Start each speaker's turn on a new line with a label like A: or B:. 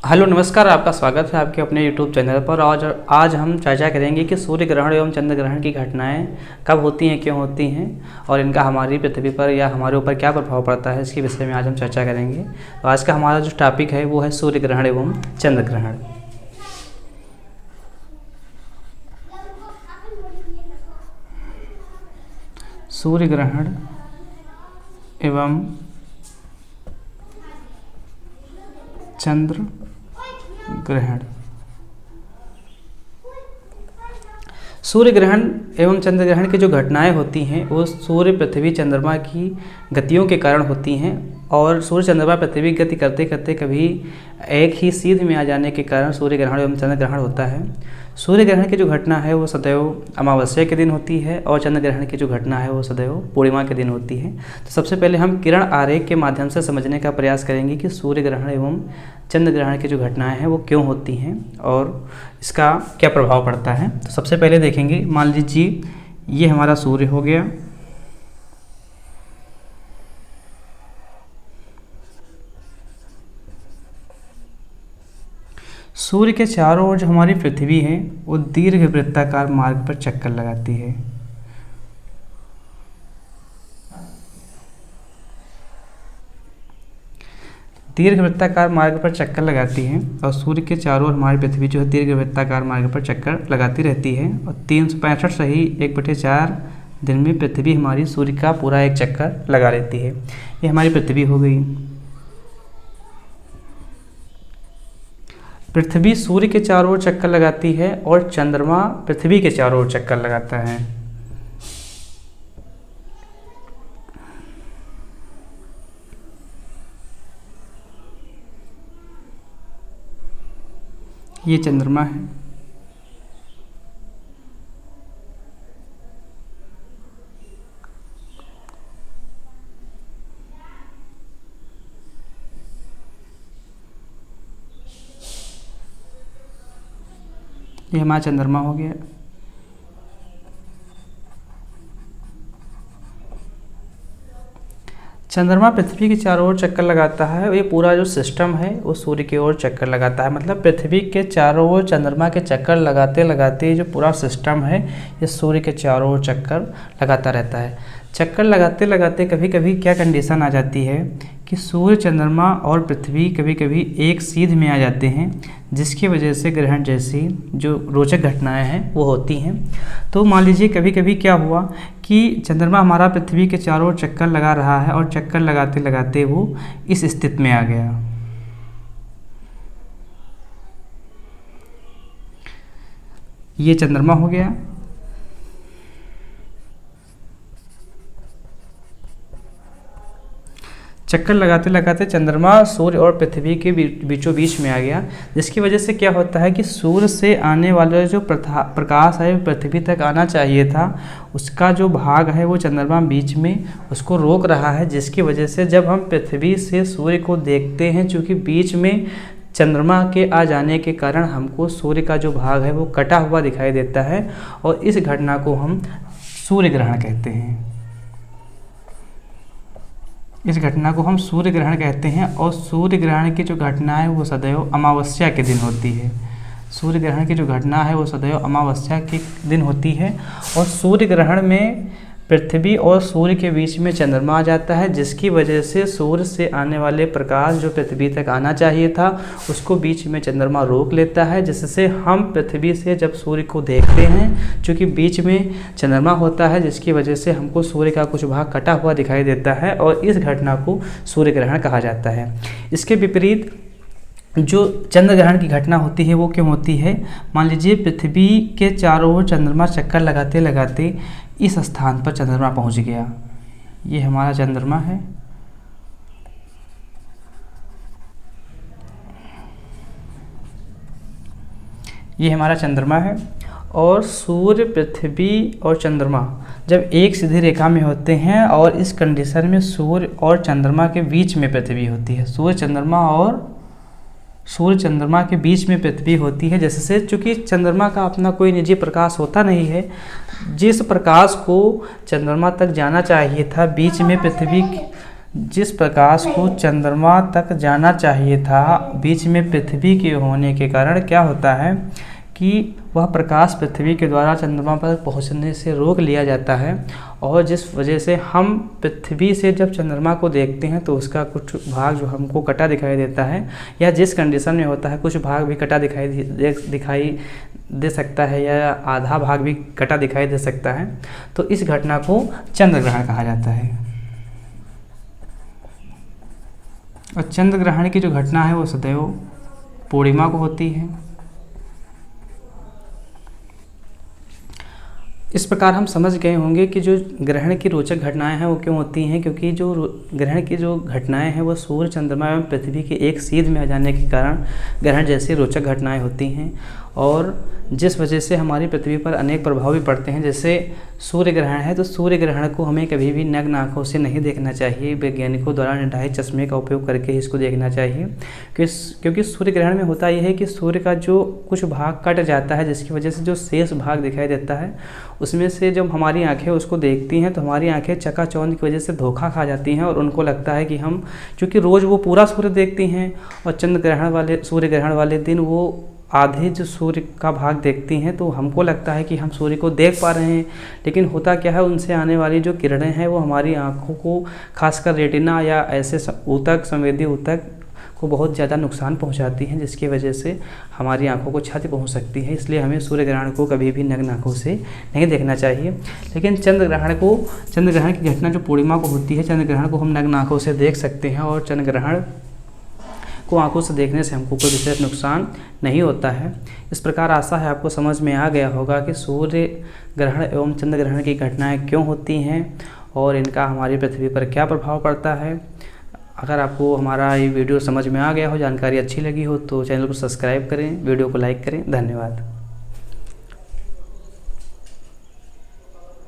A: Hello नमस्कार, आपका स्वागत है आपके अपने यूट्यूब चैनल पर। आज हम चर्चा करेंगे कि सूर्य ग्रहण एवं चंद्र ग्रहण की घटनाएं कब होती हैं, क्यों होती हैं और इनका हमारी पृथ्वी पर या हमारे ऊपर क्या प्रभाव पड़ता है, इसके विषय में आज हम चर्चा करेंगे। तो आज का हमारा जो टॉपिक है वो है सूर्य ग्रहण एवं चंद्र ग्रहण। सूर्य ग्रहण एवं चंद्र ग्रहण। सूर्य ग्रहण एवं चंद्र ग्रहण की जो घटनाएं होती हैं वो सूर्य पृथ्वी चंद्रमा की गतियों के कारण होती हैं। और सूर्य चंद्रमा पृथ्वी गति करते करते कभी एक ही सीध में आ जाने के कारण सूर्य ग्रहण एवं चंद्र ग्रहण होता है। सूर्य ग्रहण की जो घटना है वो सदैव अमावस्या के दिन होती है और चंद्र ग्रहण की जो घटना है वो सदैव पूर्णिमा के दिन होती है। तो सबसे पहले हम किरण आरेख के माध्यम से समझने का प्रयास करेंगे कि सूर्य ग्रहण एवं चंद्र ग्रहण की जो घटनाएं हैं वो क्यों होती हैं और इसका क्या प्रभाव पड़ता है। तो सबसे पहले देखेंगे, मान लीजिए ये हमारा सूर्य हो गया, सूर्य के चारों ओर जो हमारी पृथ्वी है वो दीर्घ वृत्ताकार मार्ग पर चक्कर लगाती है। दीर्घ वृत्ताकार मार्ग पर चक्कर लगाती है और सूर्य के चारों ओर हमारी पृथ्वी जो है दीर्घ वृत्ताकार मार्ग पर चक्कर लगाती रहती है। और 365 सही 1/4 दिन में पृथ्वी हमारी सूर्य का पूरा एक चक्कर लगा लेती है। ये हमारी पृथ्वी हो गई। पृथ्वी सूर्य के चारों ओर चक्कर लगाती है और चंद्रमा पृथ्वी के चारों ओर चक्कर लगाता है। ये चंद्रमा है, ये हमारा चंद्रमा हो गया। चंद्रमा पृथ्वी के चारों ओर चक्कर लगाता है। ये पूरा जो सिस्टम है वो सूर्य की ओर चक्कर लगाता है। मतलब पृथ्वी के चारों ओर चंद्रमा के चक्कर लगाते लगाते जो पूरा सिस्टम है ये सूर्य के चारों ओर चक्कर लगाता रहता है। चक्कर लगाते लगाते कभी कभी क्या कंडीशन आ जाती है कि सूर्य चंद्रमा और पृथ्वी कभी कभी एक सीध में आ जाते हैं, जिसकी वजह से ग्रहण जैसी जो रोचक घटनाएं हैं वो होती हैं। तो मान लीजिए कभी कभी क्या हुआ कि चंद्रमा हमारा पृथ्वी के चारों ओर चक्कर लगा रहा है और चक्कर लगाते लगाते वो इस स्थिति में आ गया। ये चंद्रमा हो गया। चक्कर लगाते लगाते चंद्रमा सूर्य और पृथ्वी के बीचों बीच में आ गया, जिसकी वजह से क्या होता है कि सूर्य से आने वाला जो प्रकाश है पृथ्वी तक आना चाहिए था, उसका जो भाग है वो चंद्रमा बीच में उसको रोक रहा है। जिसकी वजह से जब हम पृथ्वी से सूर्य को देखते हैं, चूँकि बीच में चंद्रमा के आ जाने के कारण हमको सूर्य का जो भाग है वो कटा हुआ दिखाई देता है और इस घटना को हम सूर्य ग्रहण कहते हैं। इस घटना को हम सूर्य ग्रहण कहते हैं। और सूर्य ग्रहण की जो घटना है वो सदैव अमावस्या के दिन होती है। सूर्य ग्रहण की जो घटना है वो सदैव अमावस्या के दिन होती है। और सूर्य ग्रहण में पृथ्वी और सूर्य के बीच में चंद्रमा आ जाता है, जिसकी वजह से सूर्य से आने वाले प्रकाश जो पृथ्वी तक आना चाहिए था उसको बीच में चंद्रमा रोक लेता है, जिससे हम पृथ्वी से जब सूर्य को देखते हैं, चूँकि बीच में चंद्रमा होता है, जिसकी वजह से हमको सूर्य का कुछ भाग कटा हुआ दिखाई देता है और इस घटना को सूर्य ग्रहण कहा जाता है। इसके विपरीत जो चंद्र ग्रहण की घटना होती है वो क्यों होती है। मान लीजिए पृथ्वी के चारों ओर चंद्रमा चक्कर लगाते लगाते इस स्थान पर चंद्रमा पहुंच गया। ये हमारा चंद्रमा है। ये हमारा चंद्रमा है और सूर्य पृथ्वी और चंद्रमा जब एक सीधी रेखा में होते हैं और इस कंडीशन में सूर्य और चंद्रमा के बीच में पृथ्वी होती है। सूर्य चंद्रमा के बीच में पृथ्वी होती है, जिससे चूँकि चंद्रमा का अपना कोई निजी प्रकाश होता नहीं है, जिस प्रकाश को चंद्रमा तक जाना चाहिए था बीच में पृथ्वी जिस प्रकाश को चंद्रमा तक जाना चाहिए था, बीच में पृथ्वी के होने के कारण क्या होता है कि वह प्रकाश पृथ्वी के द्वारा चंद्रमा पर पहुंचने से रोक लिया जाता है, और जिस वजह से हम पृथ्वी से जब चंद्रमा को देखते हैं तो उसका कुछ भाग जो हमको कटा दिखाई देता है, या जिस कंडीशन में होता है कुछ भाग भी कटा दिखाई दे सकता है, या आधा भाग भी कटा दिखाई दे सकता है। तो इस घटना को चंद्र ग्रहण कहा जाता है। और चंद्र ग्रहण की जो घटना है वो सदैव पूर्णिमा को होती है। इस प्रकार हम समझ गए होंगे कि जो ग्रहण की रोचक घटनाएं हैं वो क्यों होती हैं, क्योंकि जो ग्रहण की जो घटनाएं हैं वो सूर्य, चंद्रमा एवं पृथ्वी के एक सीध में आ जाने के कारण ग्रहण जैसी रोचक घटनाएं होती हैं, और जिस वजह से हमारी पृथ्वी पर अनेक प्रभाव भी पड़ते हैं। जैसे सूर्य ग्रहण है तो सूर्य ग्रहण को हमें कभी भी नग्न आँखों से नहीं देखना चाहिए, वैज्ञानिकों द्वारा निर्धारित चश्मे का उपयोग करके ही इसको देखना चाहिए। क्योंकि सूर्य ग्रहण में होता यह है कि सूर्य का जो कुछ भाग कट जाता है, जिसकी वजह से जो शेष भाग दिखाई देता है उसमें से जब हमारी आंखें उसको देखती हैं तो हमारी आंखें चकाचौंध की वजह से धोखा खा जाती हैं, और उनको लगता है कि हम, चूँकि रोज़ वो पूरा सूर्य देखती हैं और सूर्य ग्रहण वाले दिन वो आधे जो सूर्य का भाग देखती हैं, तो हमको लगता है कि हम सूर्य को देख पा रहे हैं, लेकिन होता क्या है, उनसे आने वाली जो किरणें हैं वो हमारी आँखों को, खासकर रेटिना या ऐसे ऊतक, संवेदी ऊतक को बहुत ज़्यादा नुकसान पहुंचाती हैं, जिसकी वजह से हमारी आंखों को क्षति पहुंच सकती है। इसलिए हमें सूर्य ग्रहण को कभी भी नग्न आंखों से नहीं देखना चाहिए। लेकिन चंद्र ग्रहण की घटना जो पूर्णिमा को होती है, चंद्र ग्रहण को हम नग्न आंखों से देख सकते हैं, और चंद्र ग्रहण को आंखों से देखने से हमको कोई विशेष नुकसान नहीं होता है। इस प्रकार आशा है आपको समझ में आ गया होगा कि सूर्य ग्रहण एवं चंद्र ग्रहण की घटनाएं क्यों होती हैं और इनका हमारी पृथ्वी पर क्या प्रभाव पड़ता है। अगर आपको हमारा ये वीडियो समझ में आ गया हो, जानकारी अच्छी लगी हो, तो चैनल को सब्सक्राइब करें, वीडियो को लाइक करें। धन्यवाद।